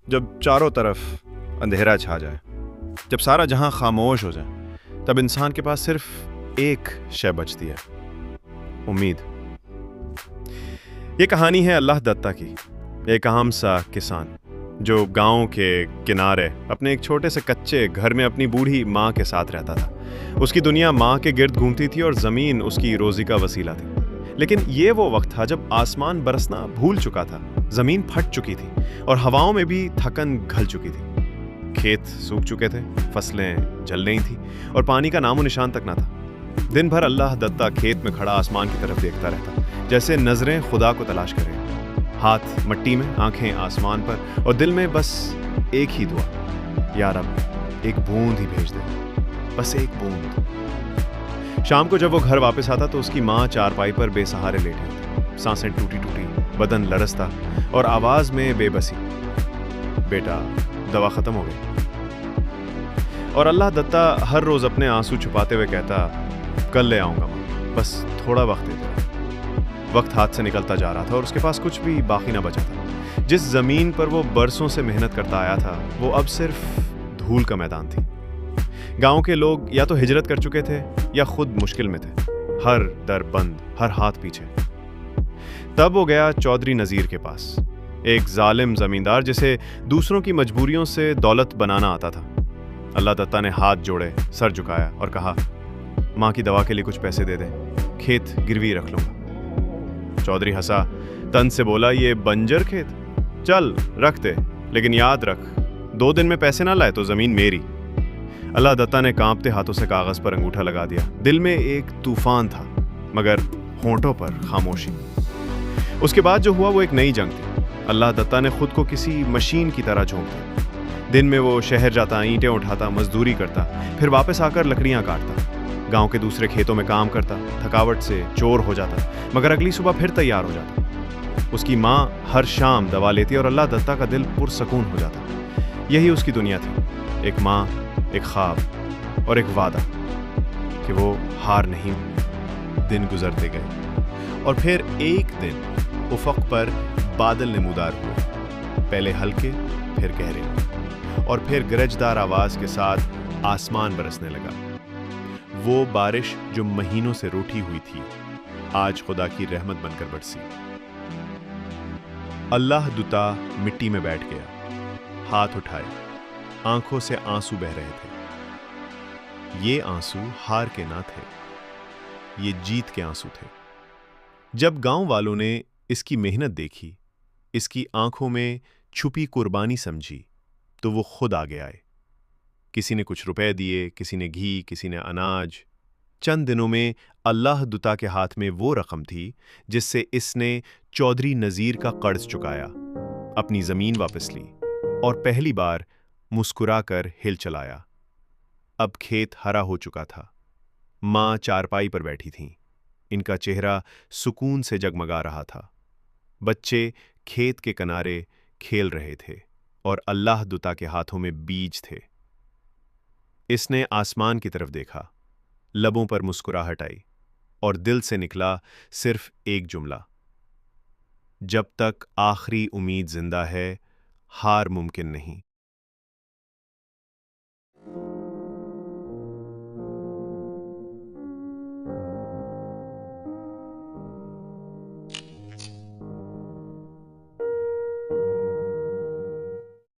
جب چاروں طرف اندھیرا چھا جائے، جب سارا جہاں خاموش ہو جائے، تب انسان کے پاس صرف ایک شے بچتی ہے: امید۔ یہ کہانی ہے اللہ دتہ کی، ایک عام سا کسان جو گاؤں کے کنارے اپنے ایک چھوٹے سے کچے گھر میں اپنی بوڑھی ماں کے ساتھ رہتا تھا۔ اس کی دنیا ماں کے گرد گھومتی تھی اور زمین اس کی روزی کا وسیلہ تھی۔ لیکن یہ وہ وقت تھا جب آسمان برسنا بھول چکا تھا، زمین پھٹ چکی تھی اور ہواؤں میں بھی تھکن گھل چکی تھی۔ کھیت سوکھ چکے تھے، فصلیں جل رہی تھیں اور پانی کا نام و نشان تک نہ تھا۔ دن بھر اللہ دتہ کھیت میں کھڑا آسمان کی طرف دیکھتا رہتا، جیسے نظریں خدا کو تلاش کریں، ہاتھ مٹی میں، آنکھیں آسمان پر، اور دل میں بس ایک ہی دعا: یا رب، ایک بوند ہی بھیج دے، بس ایک بوند۔ شام کو جب وہ گھر واپس آتا تو اس کی ماں چارپائی پر بے سہارے لیٹی ہوتی، سانسیں ٹوٹی ٹوٹی، بدن لرزتا اور آواز میں بے بسی: بیٹا، دوا ختم ہو گئی۔ اور اللہ دتہ ہر روز اپنے آنسو چھپاتے ہوئے کہتا: کل لے آؤں گا ماں، بس تھوڑا وقت دے دے۔ وقت ہاتھ سے نکلتا جا رہا تھا اور اس کے پاس کچھ بھی باقی نہ بچا تھا۔ جس زمین پر وہ برسوں سے محنت کرتا آیا تھا، وہ اب صرف دھول کا میدان تھی۔ گاؤں کے لوگ یا تو ہجرت کر چکے تھے یا خود مشکل میں تھے، ہر در بند، ہر ہاتھ پیچھے۔ تب وہ گیا چودھری نذیر کے پاس، ایک ظالم زمیندار جسے دوسروں کی مجبوریوں سے دولت بنانا آتا تھا۔ اللہ دتہ نے ہاتھ جوڑے، سر جھکایا اور کہا: ماں کی دوا کے لیے کچھ پیسے دے دیں، کھیت گروی رکھ لوں گا۔ چودھری ہنسا، تن سے بولا: یہ بنجر کھیت؟ چل رکھ دے، لیکن یاد رکھ 2 دن میں پیسے نہ لائے تو زمین میری۔ اللہ دتہ نے کانپتے ہاتھوں سے کاغذ پر انگوٹھا لگا دیا۔ دل میں ایک طوفان تھا، مگر ہونٹوں پر خاموشی۔ اس کے بعد جو ہوا وہ ایک نئی جنگ تھی۔ اللہ دتہ نے خود کو کسی مشین کی طرح جھونک دیا۔ دن میں وہ شہر جاتا، اینٹیں اٹھاتا، مزدوری کرتا، پھر واپس آ کر لکڑیاں کاٹتا، گاؤں کے دوسرے کھیتوں میں کام کرتا، تھکاوٹ سے چور ہو جاتا، مگر اگلی صبح پھر تیار ہو جاتا۔ اس کی ماں ہر شام دوا لیتی اور اللہ دتہ کا دل پرسکون ہو جاتا۔ یہی اس کی دنیا تھی، ایک ماں، ایک خواب اور ایک وعدہ کہ وہ ہار نہیں۔ دن گزرتے گئے اور پھر ایک دن افق پر بادل نمودار ہوئے، پہلے ہلکے، پھر گہرے، اور پھر گرجدار آواز کے ساتھ آسمان برسنے لگا۔ وہ بارش جو مہینوں سے روٹھی ہوئی تھی، آج خدا کی رحمت بن کر برسی۔ اللہ دتہ مٹی میں بیٹھ گیا، ہاتھ اٹھائے، آنکھوں سے آنسو بہہ رہے تھے۔ یہ آنسو ہار کے نہ تھے، یہ جیت کے آنسو تھے۔ جب گاؤں والوں نے اس کی محنت دیکھی، اس کی آنکھوں میں چھپی قربانی سمجھی، تو وہ خود آگے آئے۔ کسی نے کچھ روپے دیے، کسی نے گھی، کسی نے اناج۔ چند دنوں میں اللہ دتہ کے ہاتھ میں وہ رقم تھی جس سے اس نے چودھری نذیر کا قرض چکایا، اپنی زمین واپس لی اور پہلی بار مسکرا کر ہل چلایا۔ اب کھیت ہرا ہو چکا تھا، ماں چارپائی پر بیٹھی تھیں، ان کا چہرہ سکون سے جگمگا رہا تھا۔ بچے کھیت کے کنارے کھیل رہے تھے اور اللہ دتہ کے ہاتھوں میں بیج تھے۔ اس نے آسمان کی طرف دیکھا، لبوں پر مسکراہٹ آئی اور دل سے نکلا صرف ایک جملہ: جب تک آخری امید زندہ ہے، ہار ممکن نہیں۔